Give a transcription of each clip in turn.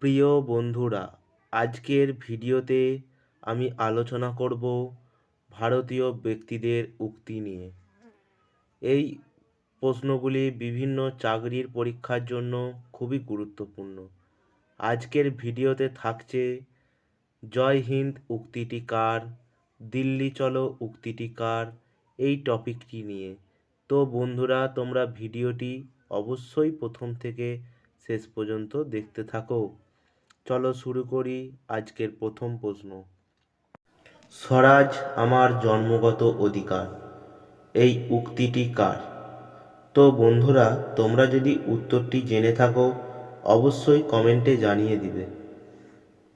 প্রিয় বন্ধুরা, আজকের ভিডিওতে আমি আলোচনা করব ভারতীয় ব্যক্তিদের উক্তি নিয়ে। এই প্রশ্নগুলি বিভিন্ন চাকরির পরীক্ষার জন্য খুবই গুরুত্বপূর্ণ। আজকের ভিডিওতে থাকছে জয় হিন্দ উক্তিটি কার, দিল্লি চলো উক্তিটি কার, এই টপিকটি নিয়ে। তো বন্ধুরা, তোমরা ভিডিওটি অবশ্যই প্রথম থেকে শেষ পর্যন্ত দেখতে থাকো। চলো শুরু করি আজকের প্রথম প্রশ্ন। স্বরাজ আমার জন্মগত অধিকার, এই উক্তিটি কার? তো বন্ধুরা, তোমরা যদি উত্তরটি জেনে থাকো অবশ্যই কমেন্টে জানিয়ে দিবে।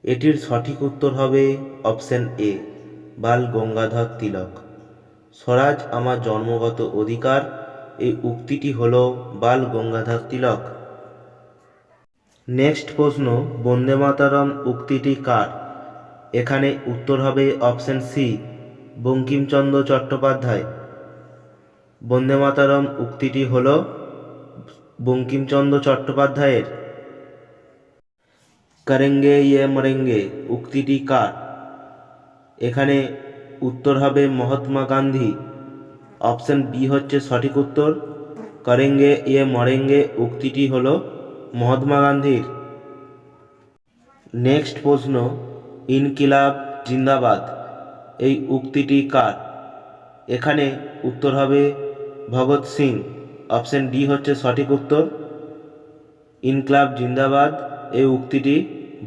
এটির সঠিক উত্তর হবে অপশন এ, বাল গঙ্গাধর তিলক। স্বরাজ আমার জন্মগত অধিকার, এই উক্তিটি হলো বাল গঙ্গাধর তিলক। নেক্সট প্রশ্ন, বন্দে মাতরম উক্তিটি কার? এখানে উত্তর হবে অপশন সি, বঙ্কিমচন্দ্র চট্টোপাধ্যায়। বন্দে মাতরম উক্তিটি হল বঙ্কিমচন্দ্র চট্টোপাধ্যায়ের। করেঙ্গে ইয়ে মরেঙ্গে উক্তিটি কার? এখানে উত্তর হবে মহাত্মা গান্ধী। অপশন বি হচ্ছে সঠিক উত্তর। করেঙ্গে ইয়ে মরেঙ্গে উক্তিটি হল মহাত্মা গান্ধীর। নেক্সট প্রশ্ন, ইনকিলাব জিন্দাবাদ এই উক্তিটি কার? এখানে উত্তর হবে ভগৎ সিং। অপশন ডি হচ্ছে সঠিক উত্তর। ইনকিলাব জিন্দাবাদ এই উক্তিটি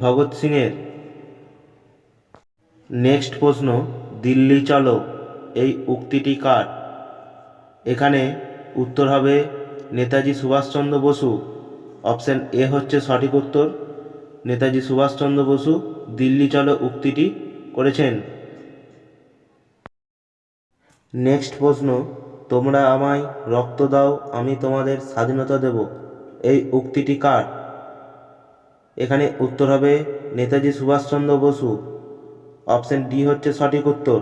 ভগৎ সিংয়ের। নেক্সট প্রশ্ন, দিল্লি চলো এই উক্তিটি কার? এখানে উত্তর হবে নেতাজি সুভাষচন্দ্র বসু। অপশন এ হচ্ছে সঠিক উত্তর। নেতাজি সুভাষচন্দ্র বসু দিল্লি চলো উক্তিটি করেছেন। নেক্সট প্রশ্ন, তোমরা আমায় রক্ত দাও আমি তোমাদের স্বাধীনতা দেব এই উক্তিটি কার? এখানে উত্তর হবে নেতাজি সুভাষচন্দ্র বসু। অপশন ডি হচ্ছে সঠিক উত্তর।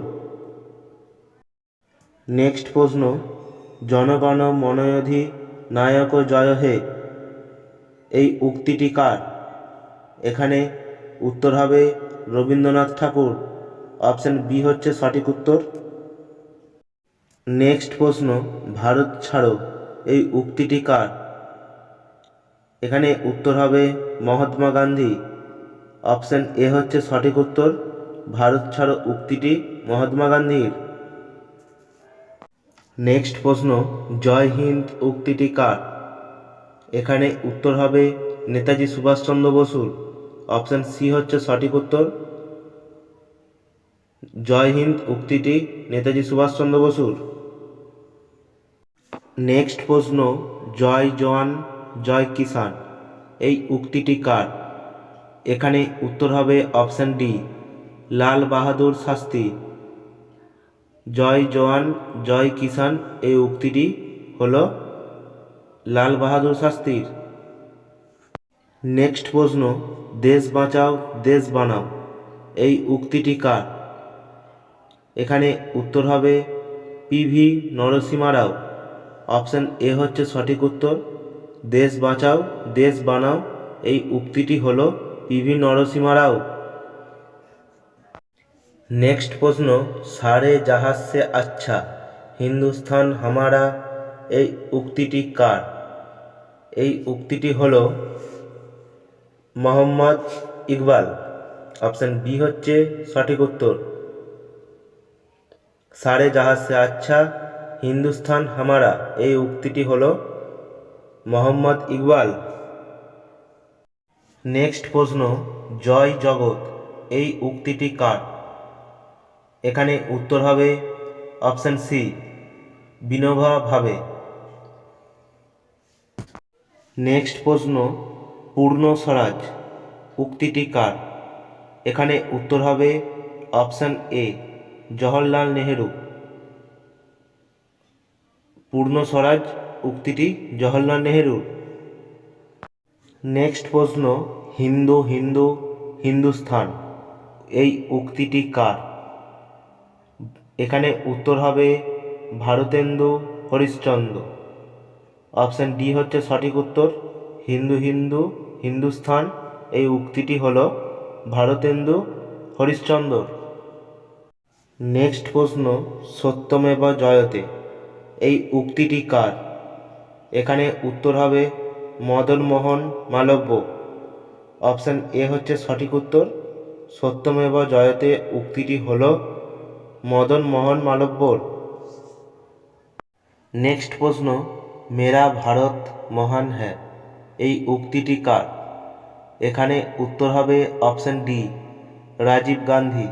নেক্সট প্রশ্ন, জনগণ মনয়ধি নায়ক জয় হে এই উক্তিটি কার? এখানে উত্তর হবে রবীন্দ্রনাথ ঠাকুর। অপশন বি হচ্ছে সঠিক উত্তর। নেক্সট প্রশ্ন, ভারত ছাড়ো এই উক্তিটি কার? এখানে উত্তর হবে মহাত্মা গান্ধী। অপশন এ হচ্ছে সঠিক উত্তর। ভারত ছাড়ো উক্তিটি মহাত্মা গান্ধীর। নেক্সট প্রশ্ন, জয় হিন্দ উক্তিটি কার? এখানে উত্তর হবে নেতাজি সুভাষচন্দ্র বসুর। অপশন সি হচ্ছে সঠিক উত্তর। জয় হিন্দ উক্তিটি নেতাজি সুভাষচন্দ্র বসুর। নেক্সট প্রশ্ন, জয় জওয়ান জয় কিষাণ এই উক্তিটি কার? এখানে উত্তর হবে অপশন ডি, লাল বাহাদুর শাস্ত্রী। জয় জওয়ান জয় কিষাণ এই উক্তিটি হল লাল বাহাদুর শাস্ত্রীর। নেক্সট প্রশ্ন, দেশ বাঁচাও দেশ বানাও এই উক্তিটি কার? এখানে উত্তর হবে PV Narasimha Rao. Option A হচ্ছে সঠিক উত্তর। দেশ বাঁচাও দেশ বানাও এই উক্তিটি হল পিভি নরসিমা রাও। নেক্সট প্রশ্ন, সারে জাহাজ সে আচ্ছা হিন্দুস্তান হামারা এই উক্তিটি কার? এই উক্তিটি হল মোহাম্মদ ইকবাল। অপশন বি হচ্ছে সঠিক উত্তর। সারে জাহাজ সে আচ্ছা হিন্দুস্তান হামারা এই উক্তিটি হল মোহাম্মদ ইকবাল। নেক্সট প্রশ্ন, জয় জগৎ এই উক্তিটি কার? এখানে উত্তর হবে অপশন সি, বিনোবা ভাবে। নেক্সট প্রশ্ন, পূর্ণ স্বরাজ উক্তিটি কার? এখানে উত্তর হবে অপশন এ, জওহরলাল নেহেরু। পূর্ণ স্বরাজ উক্তিটি জওহরলাল নেহেরু। নেক্সট প্রশ্ন, হিন্দু হিন্দু হিন্দুস্তান এই উক্তিটি কার? এখানে উত্তর হবে ভারতেন্দু হরিশ্চন্দ্র। অপশন ডি হচ্ছে সঠিক উত্তর। হিন্দু হিন্দু হিন্দুস্তান এই উক্তিটি হল ভারতেন্দু হরিশ্চন্দ্র। নেক্সট প্রশ্ন, সত্যমেব জয়তে এই উক্তিটি কার? এখানে উত্তর হবে মদনমোহন মালব্য। অপশান এ হচ্ছে সঠিক উত্তর। সত্যমেব জয়তে উক্তিটি হল মদনমোহন মালব্যর। নেক্সট প্রশ্ন, মেরা ভারত মহান হ্যায় এই উক্তিটি কার? এখানে উত্তর হবে অপশান ডি, রাজীব গান্ধী।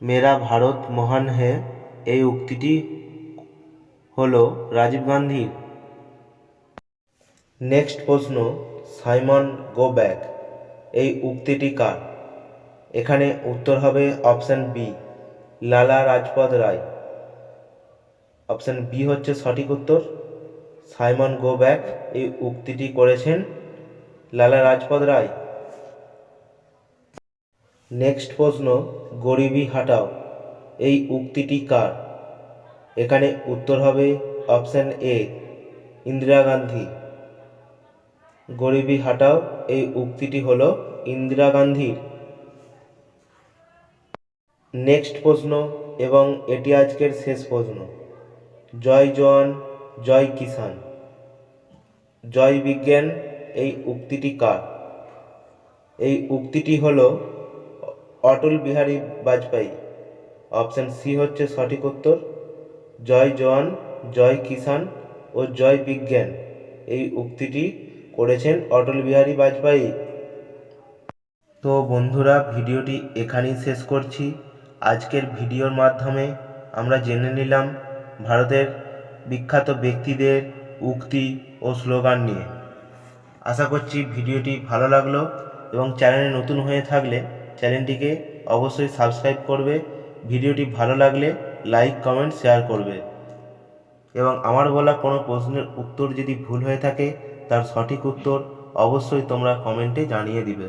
মেরা ভারত মহান হ্যায় এই উক্তিটি হল রাজীব গান্ধীর। নেক্সট প্রশ্ন, সাইমন গো ব্যাক এই উক্তিটি কার? এখানে উত্তর হবে option B, Lala Lajpat Rai. Option B হচ্ছে সঠিক উত্তর। সাইমন গো ব্যাক এই উক্তিটি করেছেন লালা লাজপত রায়। নেক্সট প্রশ্ন, গরিবি হাটাও এই উক্তিটি কার? এখানে উত্তর হবে অপশান এ, ইন্দিরা গান্ধী। গরিবি হাটাও এই উক্তিটি হল ইন্দিরা গান্ধীর। নেক্সট প্রশ্ন এবং এটি আজকের শেষ প্রশ্ন, জয় জওয়ান জয় কিষাণ জয় বিজ্ঞান এই উক্তিটি কার? এই উক্তিটি হল অটল বিহারী বাজপেয়ী। অপশান সি হচ্ছে সঠিক উত্তর। জয় জওয়ান জয় কিষাণ ও জয় বিজ্ঞান এই উক্তিটি করেছেন অটল বিহারী বাজপেয়ী। তো বন্ধুরা, ভিডিওটি এখানেই শেষ করছি। আজকের ভিডিওর মাধ্যমে আমরা জেনে নিলাম ভারতের বিখ্যাত ব্যক্তিদের উক্তি ও স্লোগান নিয়ে। আশা করছি ভিডিওটি ভালো লাগলো এবং চ্যানেলে নতুন হয়ে থাকলে চ্যানেলটিকে অবশ্যই সাবস্ক্রাইব করবে। ভিডিওটি ভালো লাগলে লাইক কমেন্ট শেয়ার করবে এবং আমার বলা কোনো প্রশ্নের উত্তর যদি ভুল হয়ে থাকে তার সঠিক উত্তর অবশ্যই তোমরা কমেন্টে জানিয়ে দিবে।